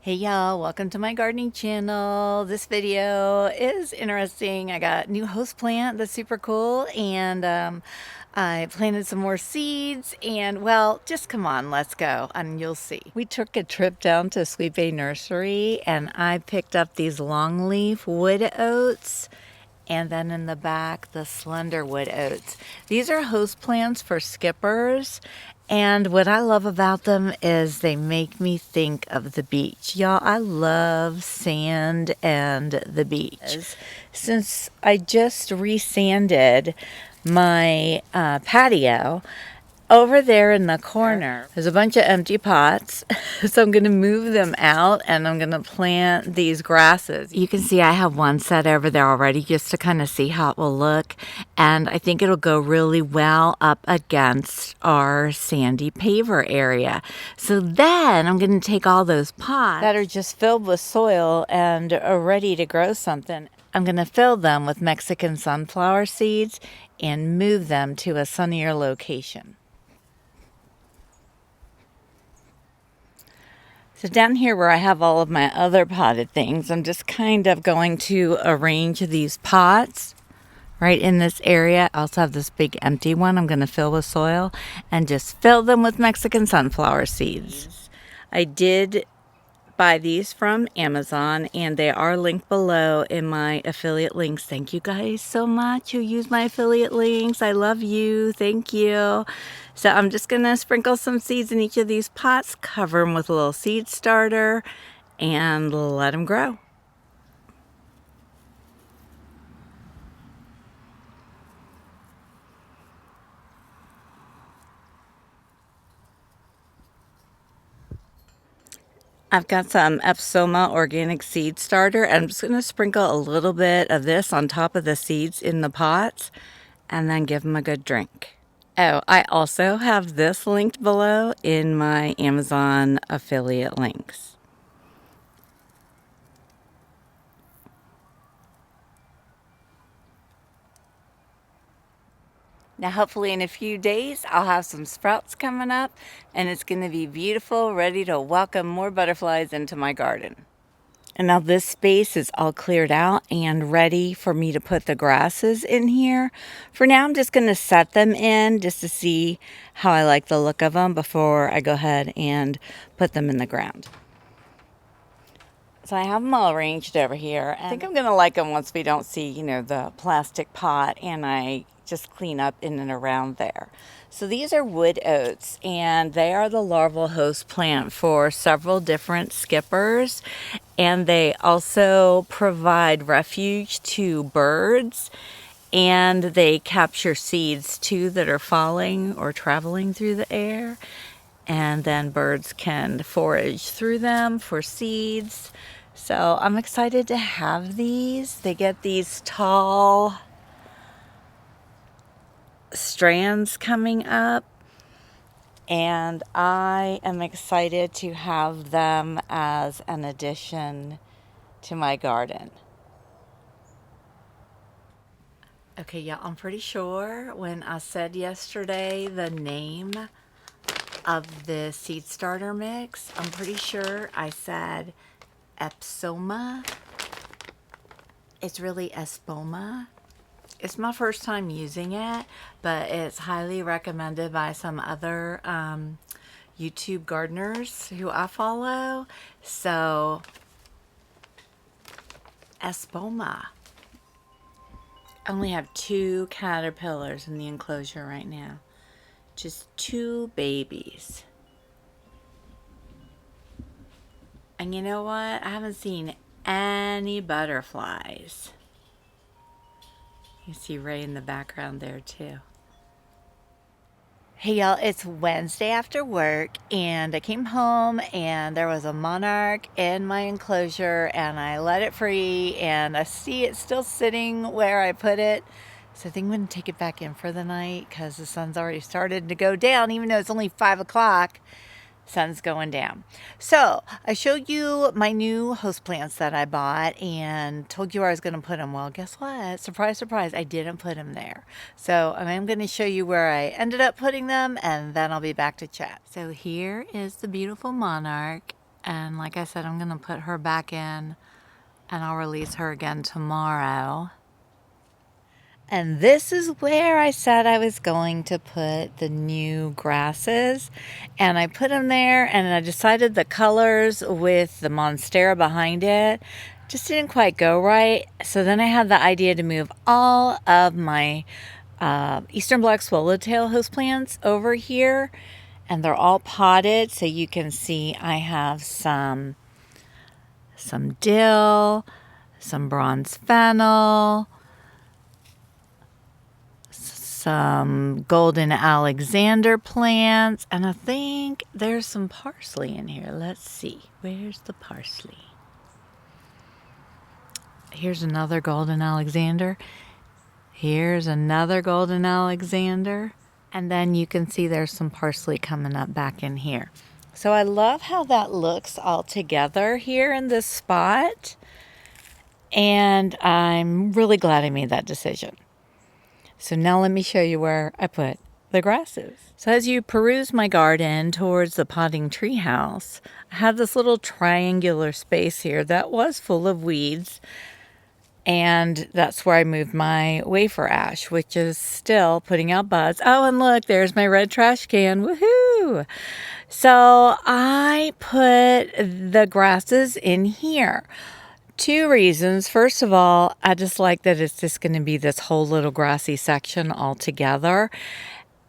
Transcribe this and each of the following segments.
Hey y'all, welcome to my gardening channel. This video is interesting. I got a new host plant that's super cool, and I planted some more seeds, and well, just come on, let's go and you'll see. We took a trip down to Sweet Bay Nursery and I picked up these longleaf wood oats, and then in the back, the slender wood oats. These are host plants for skippers. And what I love about them is they make me think of the beach. Y'all, I love sand and the beach. Since I just resanded my patio, over there in the corner, there's a bunch of empty pots. So I'm going to move them out and I'm going to plant these grasses. You can see I have one set over there already just to kind of see how it will look. And I think it'll go really well up against our sandy paver area. So then I'm going to take all those pots that are just filled with soil and are ready to grow something. I'm going to fill them with Mexican sunflower seeds and move them to a sunnier location. So down here where I have all of my other potted things, I'm just kind of going to arrange these pots right in this area. I also have this big empty one I'm going to fill with soil and just fill them with Mexican sunflower seeds. I did buy these from Amazon and they are linked below in my affiliate links. Thank you guys so much who use my affiliate links. I love you. Thank you. So I'm just going to sprinkle some seeds in each of these pots, cover them with a little seed starter, and let them grow. I've got some Epsoma organic seed starter. I'm just going to sprinkle a little bit of this on top of the seeds in the pots and then give them a good drink. Oh, I also have this linked below in my Amazon affiliate links. Now, hopefully in a few days, I'll have some sprouts coming up and it's going to be beautiful, ready to welcome more butterflies into my garden. And now this space is all cleared out and ready for me to put the grasses in here. For now, I'm just going to set them in just to see how I like the look of them before I go ahead and put them in the ground. So I have them all arranged over here. I think I'm going to like them once we don't see, the plastic pot and I just clean up in and around there. So these are wood oats and they are the larval host plant for several different skippers. And they also provide refuge to birds and they capture seeds too that are falling or traveling through the air. And then birds can forage through them for seeds. So I'm excited to have these. They get these tall strands coming up. And I am excited to have them as an addition to my garden. Okay, y'all, I'm pretty sure when I said yesterday the name of the seed starter mix, I'm pretty sure I said Epsoma. It's really Espoma. It's my first time using it, but it's highly recommended by some other YouTube gardeners who I follow. So, Espoma. I only have 2 caterpillars in the enclosure right now. Just 2 babies. And you know what? I haven't seen any butterflies. You see Ray in the background there too. Hey y'all, it's Wednesday after work and I came home and there was a monarch in my enclosure and I let it free and I see it still sitting where I put it. So I think I'm going to take it back in for the night because the sun's already started to go down even though it's only 5 o'clock. Sun's going down. So I showed you my new host plants that I bought and told you where I was going to put them. Well, guess what? Surprise, surprise, I didn't put them there. So I'm going to show you where I ended up putting them and then I'll be back to chat. So here is the beautiful monarch And like I said, I'm going to put her back in and I'll release her again tomorrow. And this is where I said I was going to put the new grasses. And I put them there and I decided the colors with the monstera behind it just didn't quite go right. So then I had the idea to move all of my Eastern Black Swallowtail host plants over here. And they're all potted, so you can see I have some dill, some bronze fennel, some golden Alexander plants, and I think there's some parsley in here. Let's see. Where's the parsley? Here's another golden Alexander. Here's another golden Alexander. And then you can see there's some parsley coming up back in here. So I love how that looks all together here in this spot. And I'm really glad I made that decision. So now let me show you where I put the grasses. So as you peruse my garden towards the potting tree house, I have this little triangular space here that was full of weeds. And that's where I moved my wafer ash, which is still putting out buds. Oh, and look, there's my red trash can. Woohoo! So I put the grasses in here. 2 reasons. First of all, I just like that it's just going to be this whole little grassy section all together.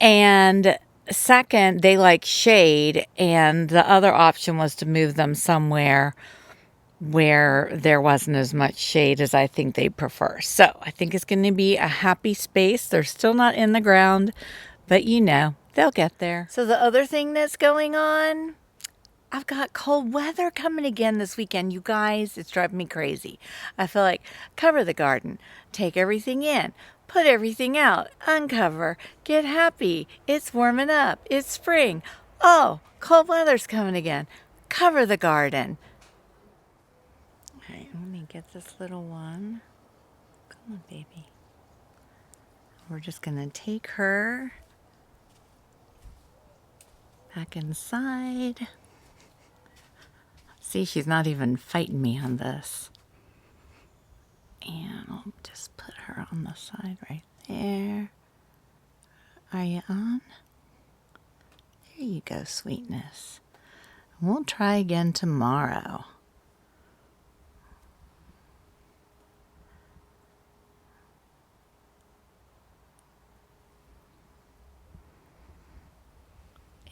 And second, they like shade, and the other option was to move them somewhere where there wasn't as much shade as I think they prefer. So I think it's going to be a happy space. They're still not in the ground, but you know, they'll get there. So the other thing that's going on, I've got cold weather coming again this weekend. You guys, it's driving me crazy. I feel like cover the garden, take everything in, put everything out, uncover, get happy. It's warming up. It's spring. Oh, cold weather's coming again. Cover the garden. All right, let me get this little one. Come on, baby. We're just going to take her back inside. See, she's not even fighting me on this. And I'll just put her on the side right there. Are you on? There you go, sweetness. We'll try again tomorrow.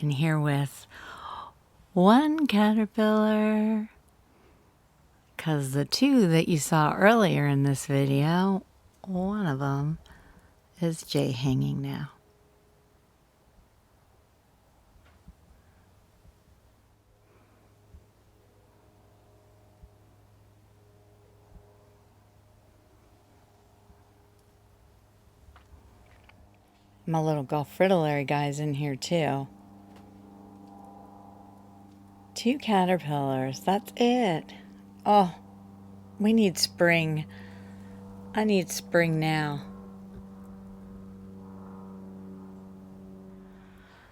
And here with one caterpillar, because the 2 that you saw earlier in this video, one of them is Jay hanging now. My little Gulf fritillary guy's in here too. 2 caterpillars, that's it. Oh, we need spring. I need spring now.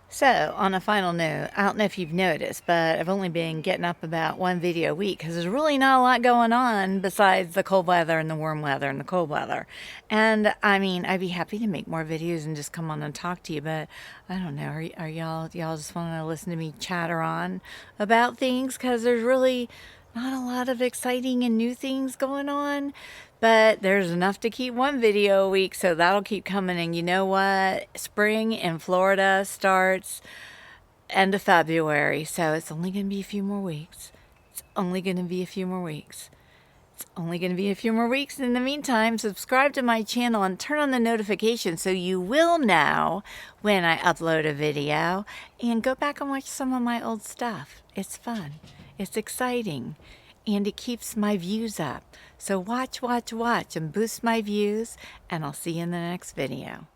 So, on a final note, I don't know if you've noticed, but I've only been getting up about 1 video a week because there's really not a lot going on besides the cold weather and the warm weather and the cold weather. And I mean, I'd be happy to make more videos and just come on and talk to you, but I don't know, are y'all just want to listen to me chatter on about things? Because there's really not a lot of exciting and new things going on, but there's enough to keep 1 video a week, so that'll keep coming. And you know what? Spring in Florida starts end of February, so it's only going to be a few more weeks. It's only going to be a few more weeks. It's only going to be a few more weeks. In the meantime, subscribe to my channel and turn on the notifications so you will know when I upload a video, and go back and watch some of my old stuff. It's fun. It's exciting. And it keeps my views up. So watch, and boost my views, and I'll see you in the next video.